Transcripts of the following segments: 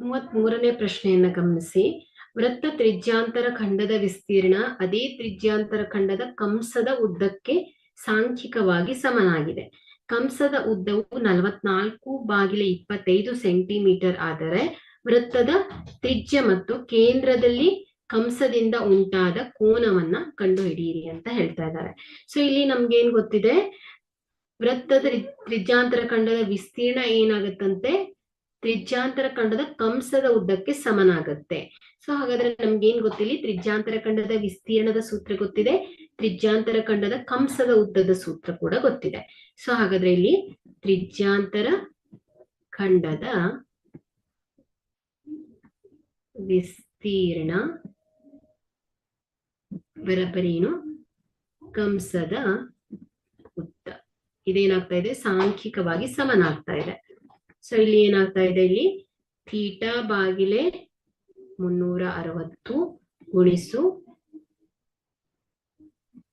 33ನೇ ಪ್ರಶ್ನೆಯನ್ನ ಗಮನಿಸಿ. ವೃತ್ತ ತ್ರಿಜ್ಯಾಂತರ ಖಂಡದ ವಿಸ್ತೀರ್ಣ ಅದೇ ತ್ರಿಜ್ಯಾಂತರ ಖಂಡದ ಕಂಸದ ಉದ್ದಕ್ಕೆ ಸಾಂಖ್ಯಿಕವಾಗಿ ಸಮನಾಗಿದೆ. ಕಂಸದ ಉದ್ದವು 44/25 ಸೆಂಟಿಮೀಟರ್ ಆದರೆ ವೃತ್ತದ ತ್ರಿಜ್ಯ ಮತ್ತು ಕೇಂದ್ರದಲ್ಲಿ ಕಂಸದಿಂದ ಉಂಟಾದ ಕೋನವನ್ನ ಕಂಡುಹಿಡಿಯಿರಿ ಅಂತ ಹೇಳ್ತಾ ಇದ್ದಾರೆ. ಸೊ ಇಲ್ಲಿ ನಮ್ಗೆ ಏನ್ ಗೊತ್ತಿದೆ, ವೃತ್ತದ ತ್ರಿಜ್ಯಾಂತರ ಖಂಡದ ವಿಸ್ತೀರ್ಣ ಏನಾಗತ್ತಂತೆ, ತ್ರಿಜ್ಯಾಂತರ ಖಂಡದ ಕಂಸದ ಉದ್ದಕ್ಕೆ ಸಮನಾಗತ್ತೆ. ಸೊ ಹಾಗಾದ್ರೆ ನಮ್ಗೆ ಏನ್ ಗೊತ್ತಿಲ್ಲ, ತ್ರಿಜ್ಯಾಂತರ ಖಂಡದ ವಿಸ್ತೀರ್ಣದ ಸೂತ್ರ ಗೊತ್ತಿದೆ, ತ್ರಿಜ್ಯಾಂತರ ಖಂಡದ ಕಂಸದ ಉದ್ದದ ಸೂತ್ರ ಕೂಡ ಗೊತ್ತಿದೆ. ಸೊ ಹಾಗಾದ್ರೆ ಇಲ್ಲಿ ತ್ರಿಜ್ಯಾಂತರ ಖಂಡದ ವಿಸ್ತೀರ್ಣ ಬರಬರೇನು ಕಂಸದ ಉದ್ದ ಇದೇನಾಗ್ತಾ ಇದೆ, ಸಾಂಖ್ಯಿಕವಾಗಿ ಸಮನಾಗ್ತಾ ಇದೆ. ಸೊ ಇಲ್ಲಿ ಏನಾಗ್ತಾ ಇದೆ, ಇಲ್ಲಿ ಥೀಟಾ ಬಾಗಿಲೆ 360 ಗುಣಿಸು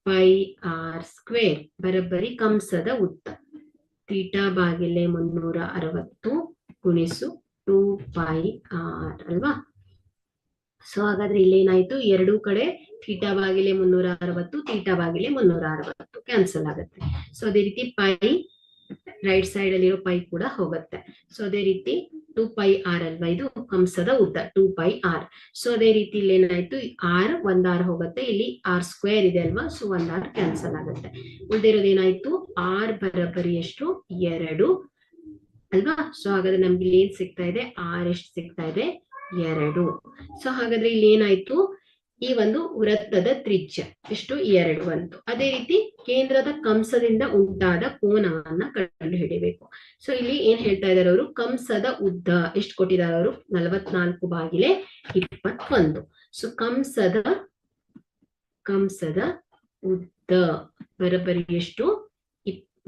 ಪೈ ಆರ್ ಸ್ಕ್ವೇರ್ ಬರಬ್ಬರಿ ಕಂಸದ ಉದ್ದ. ಥೀಟಾ ಬಾಗಿಲೆ 360 ಗುಣಿಸು 2 ಪೈ ಆರ್ ಅಲ್ವಾ. ಸೊ ಹಾಗಾದ್ರೆ ಇಲ್ಲೇನಾಯ್ತು, ಎರಡೂ ಕಡೆ ಥೀಟಾ ಬಾಗಿಲೆ 360 ಥೀಟಾ ಬಾಗಿಲೆ 360 ಕ್ಯಾನ್ಸಲ್ ಆಗುತ್ತೆ. ಸೊ ಅದೇ ರೀತಿ ಪೈ ರೈಟ್ ಸೈಡ್ ಅಲ್ಲಿರೋ ಪೈ ಕೂಡ ಹೋಗುತ್ತೆ. ಸೊ ಅದೇ ರೀತಿ 2 ಪೈ ಆರ್ ಅಲ್ವಾ, ಇದು ಕಂಸದ ಉದ್ದ 2 ಪೈ ಆರ್. ಸೊ ಅದೇ ರೀತಿ ಇಲ್ಲಿ ಏನಾಯ್ತು, ಆರ್ ಒಂದ್ ಆರ್ ಹೋಗುತ್ತೆ, ಇಲ್ಲಿ ಆರ್ ಸ್ಕ್ವೇರ್ ಇದೆ ಅಲ್ವಾ, ಸೊ ಒಂದ್ ಆರ್ ಕ್ಯಾನ್ಸಲ್ ಆಗುತ್ತೆ. ಉಳಿದಿರೋದು ಏನಾಯ್ತು, ಆರ್ ಬರಬರಿ ಎಷ್ಟು 2 ಅಲ್ವಾ. ಸೊ ಹಾಗಾದ್ರೆ ನಮ್ಗೆ ಇಲ್ಲಿ ಏನ್ ಸಿಗ್ತಾ ಇದೆ, ಆರ್ ಎಷ್ಟು ಸಿಗ್ತಾ ಇದೆ 2. ಸೊ ಹಾಗಾದ್ರೆ ಇಲ್ಲಿ ಏನಾಯ್ತು, ಈ ಒಂದು ವೃತ್ತದ ತ್ರಿಜ್ಯ ಎಷ್ಟು 2 ಬಂತು. ಅದೇ ರೀತಿ ಕೇಂದ್ರದ ಕಂಸದಿಂದ ಉಂಟಾದ ಕೋನವನ್ನ ಕಂಡು ಹಿಡಿಬೇಕು. ಸೊ ಇಲ್ಲಿ ಏನ್ ಹೇಳ್ತಾ ಇದಾರೆ ಅವರು, ಕಂಸದ ಉದ್ದ ಎಷ್ಟು ಕೊಟ್ಟಿದ್ದಾರೆ ಅವರು, 44/21. ಸೊ ಕಂಸದ ಉದ್ದ ಬರಬರಿ ಎಷ್ಟು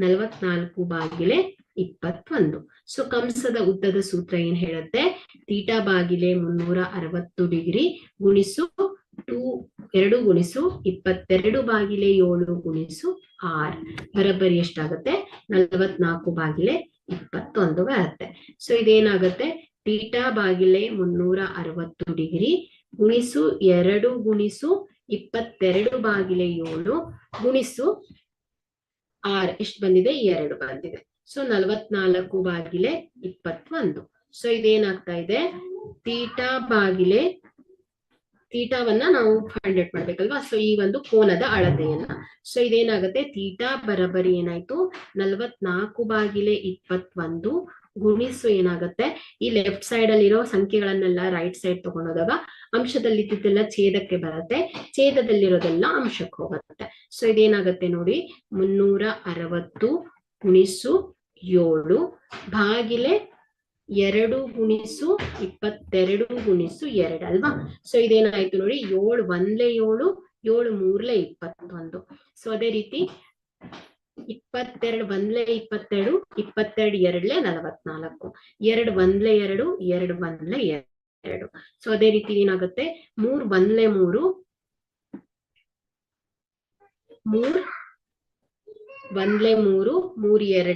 44/21. ಸೊ ಕಂಸದ ಉದ್ದದ ಸೂತ್ರ ಏನ್ ಹೇಳುತ್ತೆ, ಥೀಟಾ ಬಾಗಿಲೆ 360 ಡಿಗ್ರಿ ಗುಣಿಸು 2 ಗುಣಿಸು 22/7 ಗುಣಿಸು ಆರ್ ಬರಬ್ಬರಿ ಎಷ್ಟಾಗುತ್ತೆ 44/21 ಬರುತ್ತೆ. ಸೊ ಇದೇನಾಗುತ್ತೆ, ಥೀಟಾ ಬಾಗಿಲೆ 360 ಡಿಗ್ರಿ ಗುಣಿಸು 2 ಗುಣಿಸು 22/7 ಗುಣಿಸು ಆರ್ ಎಷ್ಟು ಬಂದಿದೆ 2 ಬಂದಿದೆ. ಸೊ 44/21. ಸೊ ಇದೇನಾಗ್ತಾ ಇದೆ, ಥೀಟಾವನ್ನ ನಾವು ಫೈಂಡ್ ಔಟ್ ಮಾಡ್ಬೇಕಲ್ವಾ. ಸೊ ಈ ಒಂದು ಕೋನದ ಅಳತೆಯನ್ನ. ಸೊ ಇದೇನಾಗುತ್ತೆ, ಥೀಟಾ ಬರಬರಿ ಏನಾಯ್ತು 44/21 ಗುಣಿಸು ಏನಾಗುತ್ತೆ, ಈ ಲೆಫ್ಟ್ ಸೈಡ್ ಅಲ್ಲಿರೋ ಸಂಖ್ಯೆಗಳನ್ನೆಲ್ಲ ರೈಟ್ ಸೈಡ್ ತಗೊಂಡೋದಾಗ ಅಂಶದಲ್ಲಿ ಇದ್ದಿದ್ದೆಲ್ಲ ಛೇದಕ್ಕೆ ಬರುತ್ತೆ, ಛೇದದಲ್ಲಿರೋದೆಲ್ಲ ಅಂಶಕ್ಕೆ ಹೋಗುತ್ತೆ. ಸೊ ಇದೇನಾಗುತ್ತೆ ನೋಡಿ, 360 ಗುಣಿಸು 7 ಭಾಗಿಲೆ 2 ಗುಣಿಸು 22 ಗುಣಿಸು 2 ಅಲ್ವಾ. ಸೊ ಇದೇನಾಯ್ತು ನೋಡಿ, 7 1 7 7 3 21. ಸೊ ಅದೇ ರೀತಿ 22 1 22 22 2 44 2 1 2 2 1 2. ಸೊ ಅದೇ ರೀತಿ ಏನಾಗುತ್ತೆ, 3 1 3 3 1 3 3 2 6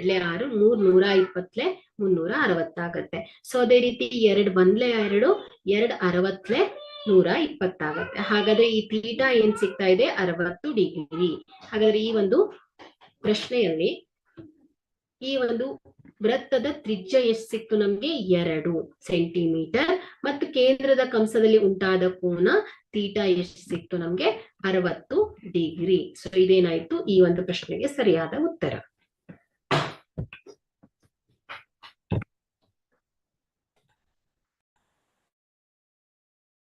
3 120 360 ಆಗತ್ತೆ. ಸೊ ಅದೇ ರೀತಿ 2 1 2 2 60 120 ಆಗತ್ತೆ. ಹಾಗಾದ್ರೆ ಈ ಥೀಟಾ ಏನ್ ಸಿಗ್ತಾ ಇದೆ 60 ಡಿಗ್ರಿ. ಹಾಗಾದ್ರೆ ಈ ಒಂದು ಪ್ರಶ್ನೆಯಲ್ಲಿ ಈ ಒಂದು ವೃತ್ತದ ತ್ರಿಜ್ಯ ಎಷ್ಟು ಸಿಕ್ತು ನಮ್ಗೆ 2 ಸೆಂಟಿಮೀಟರ್ ಮತ್ತು ಕೇಂದ್ರದ ಕಂಸದಲ್ಲಿ ಉಂಟಾದ ಕೋನ ಥೀಟಾ ಎಷ್ಟು ಸಿಕ್ತು ನಮ್ಗೆ 60 ಡಿಗ್ರಿ. ಸೊ ಇದೇನಾಯ್ತು ಈ ಒಂದು ಪ್ರಶ್ನೆಗೆ ಸರಿಯಾದ ಉತ್ತರ.